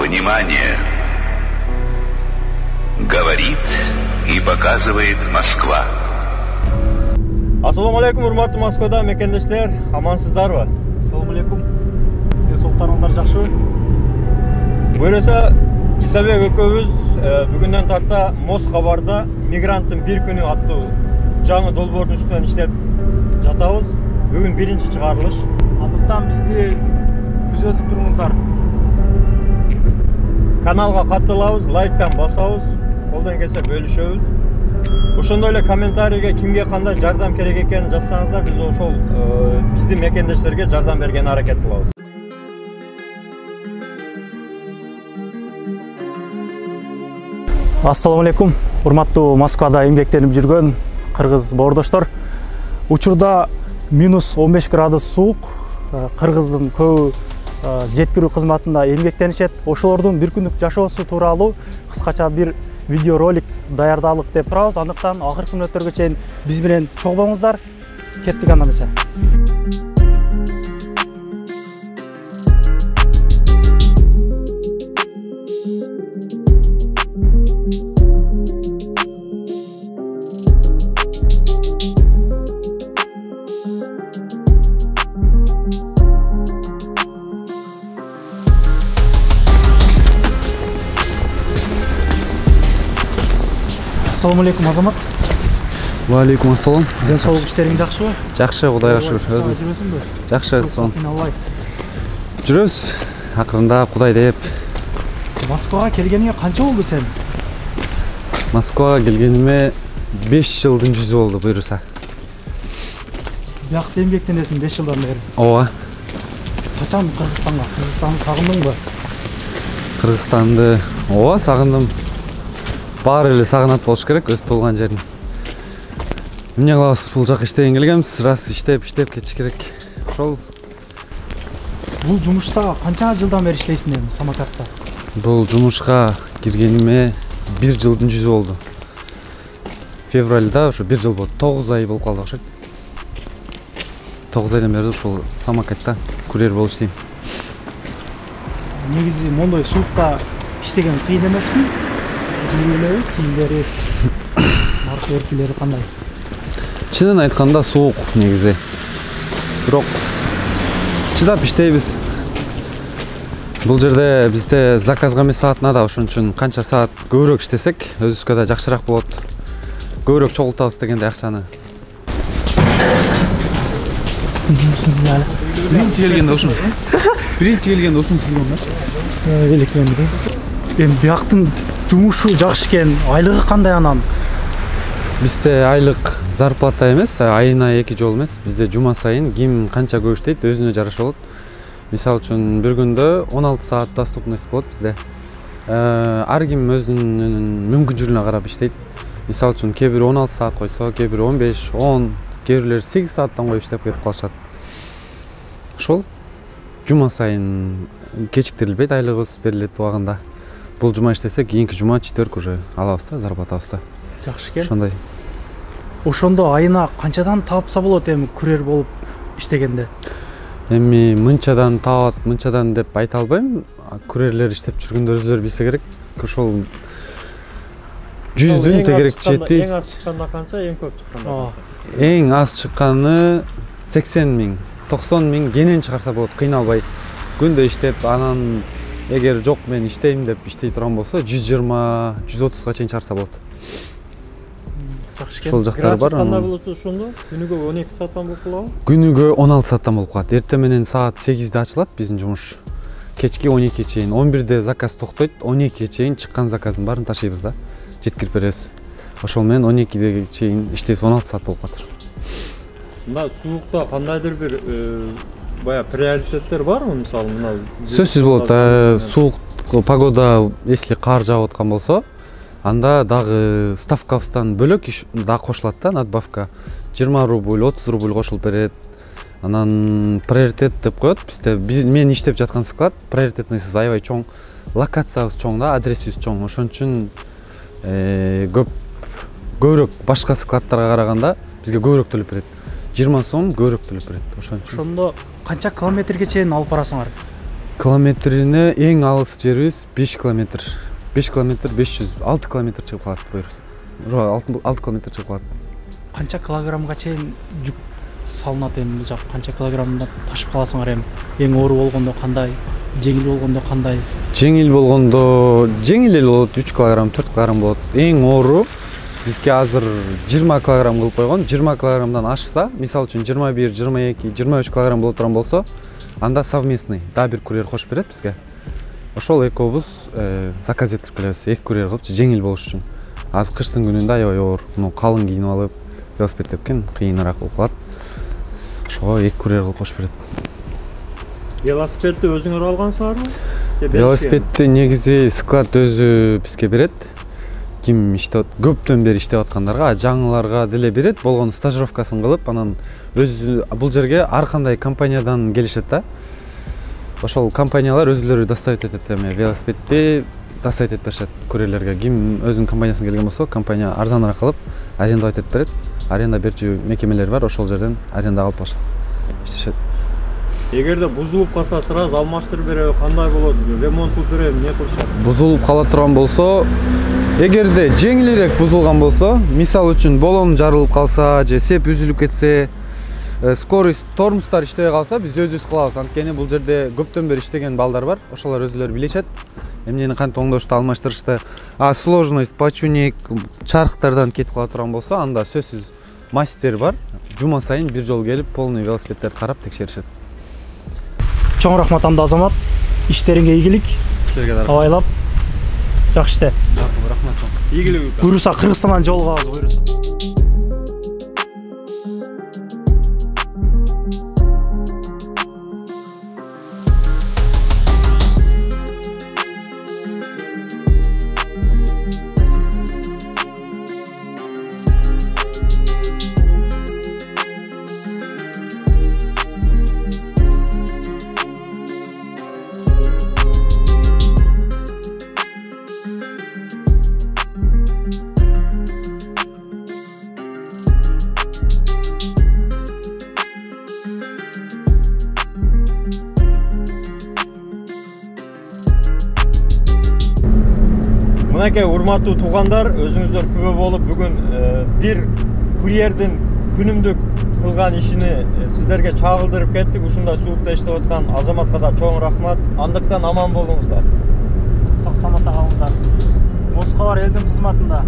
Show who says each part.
Speaker 1: Внимание! Говорит и показывает Москва.
Speaker 2: Ассаламу алейкум, урматтуу Москвада мекендештер, амансыздарбы?
Speaker 3: Ассаламу алейкум. Денсаулыктарыңыздар жакшыбы?
Speaker 2: Буюрса, Исабек экөөбүз бүгүндөн тарта Моз кабарда мигранттын бир күнү аттуу жаңы долбоордун үстүнөн иштеп жатабыз. Бүгүн биринчи чыгарылыш.
Speaker 3: Андыктан бизди күзөтүп туруңуздар.
Speaker 2: Каналга катталабыз, лайктан басабыз, колдон келсе бөлүшөбүз. Ошондой эле комментарийге кимге кандай жардам керек экенин жазсаңыздар, биз ошол биздин мекендештерге жардам берген аракет кылабыз.
Speaker 3: Ассаламу алейкум. Урматтуу Москвада эмгектенип жүргөн кыргыз боордоштор. Учурда минус 15 градус суук. Кыргыздын көбү жеткирүү кызматында эмгектенишет. Ошолордун бир күндүк жашоосу тууралуу кыскача бир видеоролик даярдалык деп турабыз. Андыктан акыркы мүнөттөргө чейин биз менен чогуу болуңуздар. Кеттик анда эмесе. Ассаламу алейкум, Азамат.
Speaker 4: Ва алейкум ассалам.
Speaker 3: Денсаулык иштериң жакшыбы?
Speaker 4: Жакшы, Кудайга шүгүр.
Speaker 3: Жүрөсүңбү?
Speaker 4: Жакшы, сон. Жүрөбүз. Акырында Кудай деп.
Speaker 3: Москвага келгениңе канча болду сен?
Speaker 4: Москвага келгениме 5 жылдын жүзү болду буюрса.
Speaker 3: Биякта эмгектенесиң 5 жылдан бери.
Speaker 4: Ооба.
Speaker 3: Качан Кыргызстанга? Кыргызстанды сагындыңбы?
Speaker 4: Кыргызстанды ооба сагындым. Баары эле сагынат болуш керек өз туулган жерин. Эмне кылабыз, бул жака иштеген келгенбиз, раз иштеп кетиш керек. Ошол.
Speaker 3: Бул жумушта канча жылдан бери иштейсиң эми самокатта?
Speaker 4: Бул жумушка киргениме 1 жылдын жүзү болду. Февралда ошо 1 жыл болду. 9 ай болуп калды окшойт. 9 айдан бери ушул самокатта курьер болуп иштейм.
Speaker 3: Негизи мондой суукта иштеген кыйын эмеспи? Кийимдери, кийимдери, наркы эркилери кандай?
Speaker 4: Чынын айтканда суук негизи. Бирок чыдап иштейбиз. Бул жерде бизде заказга эмес саатына да ошон үчүн канча саат көбүрөөк иштесек, өзүбүзгө да жакшыраак болот. Көбүрөөк чогултабыз дегенде акчаны.
Speaker 5: Биринчи келгенде ушун. Биринчи келгенде ушун кийген да.
Speaker 3: Элекен бири. Эми бияктын жумушу жакшы экен, айлыгы кандай анан?
Speaker 4: Бизде айлык зарплата эмес, айына 2 жолу эмес. Бизде жума сайын ким канча көп иштейт, өзүнө жараша болот. Мисалы үчүн бир күндө 16 саат доступность болот бизде. Ар ким өзүнүн мүмкүнчүлүгүнө карап иштейт. Мисалы үчүн кээ бир 16 саат койсо, кээ бир 15, 10, кээ бирлер 8 сааттан коюп иштеп кетип калышат. Ошол жума сайын кечиктирилбейт, айлыгыбыз берилет убагында. Бул жума иштесек, кийинки жума четверг уже алабыз да, зарплатабызды.
Speaker 3: Жакшы экен.
Speaker 4: Ошондой.
Speaker 3: Ошондо айына канчадан таапса болот эми курьер болуп иштегенде?
Speaker 4: Эми мынчадан таап, мынчадан деп айта албайм. Курьерлер иштеп жүргөндө өзүлөрү билсе керек. Ошол 100дүн тегерек жетти.
Speaker 2: Эң аз чыкканда канча, эң көп чыкканда?
Speaker 4: Эң аз чыкканы 80 миң, 90 миң кенен чыгарса болот, кыйналбай. Күндө иштеп, анан эгер жок мен иштейм деп иштей турган болсо 120, 130га чейин чыгарса болот.
Speaker 3: Жакшы экен.
Speaker 4: Ошол жактары бар.
Speaker 2: Кандай болот ошондо? Күнүгө 12 сааттан болуп калабы?
Speaker 4: Күнүгө 16 сааттан болуп калат. Эртең менен саат 8де ачылат биздин жумуш. Кечки 12 чейин, 11де заказ токтойт, 12 чейин чыккан заказдын баарын ташыйбыз да, жеткирип беребиз. Ошол менен 12де чейин иштейбиз, 16 саат болуп калат.
Speaker 2: Мына суукта кандайдыр бир бая приоритеттер барбы, мисалы мына?
Speaker 4: Сөзсүз болот. Суук погода, если кар жаап аткан болсо, анда дагы ставкабыздан бөлөк да кошулат да, надбавка. 20 рубль, 30 рубль кошулуп берет. Анан приоритет деп коет. Бизде мен иштеп жаткан склад приоритетныйсыз аябай чоң. Локациябыз чоң да, адресибиз чоң. Ошон үчүн көбүрөөк башка складтарга караганда бизге көбүрөөк төлөп берет. 20 сом көбүрөөк төлөп берет. Ошон үчүн.
Speaker 3: Ошондо канча километрге чейин алып барасыңар?
Speaker 4: Километрине эң алыс жерибиз 5 километр. 5 километр 500, 6 километр чыгып калат буюрса. 6 километр чыгып калат.
Speaker 3: Канча килограммга чейин жүк салынат эми бул жак? Канча килограммда ташып каласыңар эми? Эң оор болгондо кандай? Жеңил болгондо кандай?
Speaker 4: Жеңил болгондо жеңил эле болот, 3 килограмм, 4 килограмм болот. Эң оору бизге азыр 20 килограмм кылып койгон. 20 килограммдан ашса, мисалы үчүн 21, 22, 23 килограмм боло турган болсо, анда совместный да бир курьер кошуп берет бизге. Ошол экөөбүз заказ этип келебиз, 2 курьер кылып жеңил болуш үчүн. Азыр кыштын күнүндө аябай оор, муну калың кийинип алып, велосипед тепкен кыйыныраак болуп калат. Ошого 2 курьер кылып кошуп берет.
Speaker 2: Велосипедти өзүңөр алгансыңарбы?
Speaker 4: Велосипедти негизи склад өзү бизге берет. Ким иштеп, көптөн бери иштеп аткандарга, жаңыларга деле берет. Болгон стажировкасын кылып, анан өзү бул жерге ар кандай компаниядан келишет да. Ошол компаниялар өзүлөрү доставить этет эми велосипедти доставить этип беришет курьерлерге. Ким өзүнүн компаниясынан келген болсо, компания арзаныраак кылып арендовать этип берет. Аренда берчү мекемелер бар, ошол жерден аренда алып алышат. Иштешет.
Speaker 2: Эгерде бузулуп калса, сразу алмаштырып береби, кандай болот? Ремонт кылып береби, эмне кылышат?
Speaker 4: Бузулуп кала турган болсо, эгерде жеңилирээк бузулган болсо, мисалы үчүн балон жарылып калса же сеп үзүлүп кетсе, скорость тормозтор иштебей калса, биз өзүбүз кылабыз. Анткени бул жерде көптөн бери иштеген балдар бар, ошолор өзүлөрү билишет. Эмнени кантип оңдошту, алмаштырышты. Сложность, почуник, чарктардан кетип кала турган болсо, анда сөзсүз мастер бар. Жума сайын бир жолу келип, полный велосипедтерди карап текшеришет.
Speaker 3: Чоң рахмат анда Азамат. Иштериңге ийгилик.
Speaker 4: Силерге да
Speaker 3: Абайлап. Жакшы иште.
Speaker 4: рахмат чоң.
Speaker 2: Ийгилик.
Speaker 3: Буюрса Кыргызстандан жолугабыз, буюрса.
Speaker 2: Мынакей урматтуу туугандар, өзүңүздөр күбө болуп бүгүн бир курьердин күнүмдүк кылган ишини сиздерге чагылдырып кеттик. Ушундай суукта иштеп аткан Азаматка да чоң рахмат. Андыктан аман болуңуздар.
Speaker 3: Сак саламатта калыңыздар. Москва бар элдин кызматында.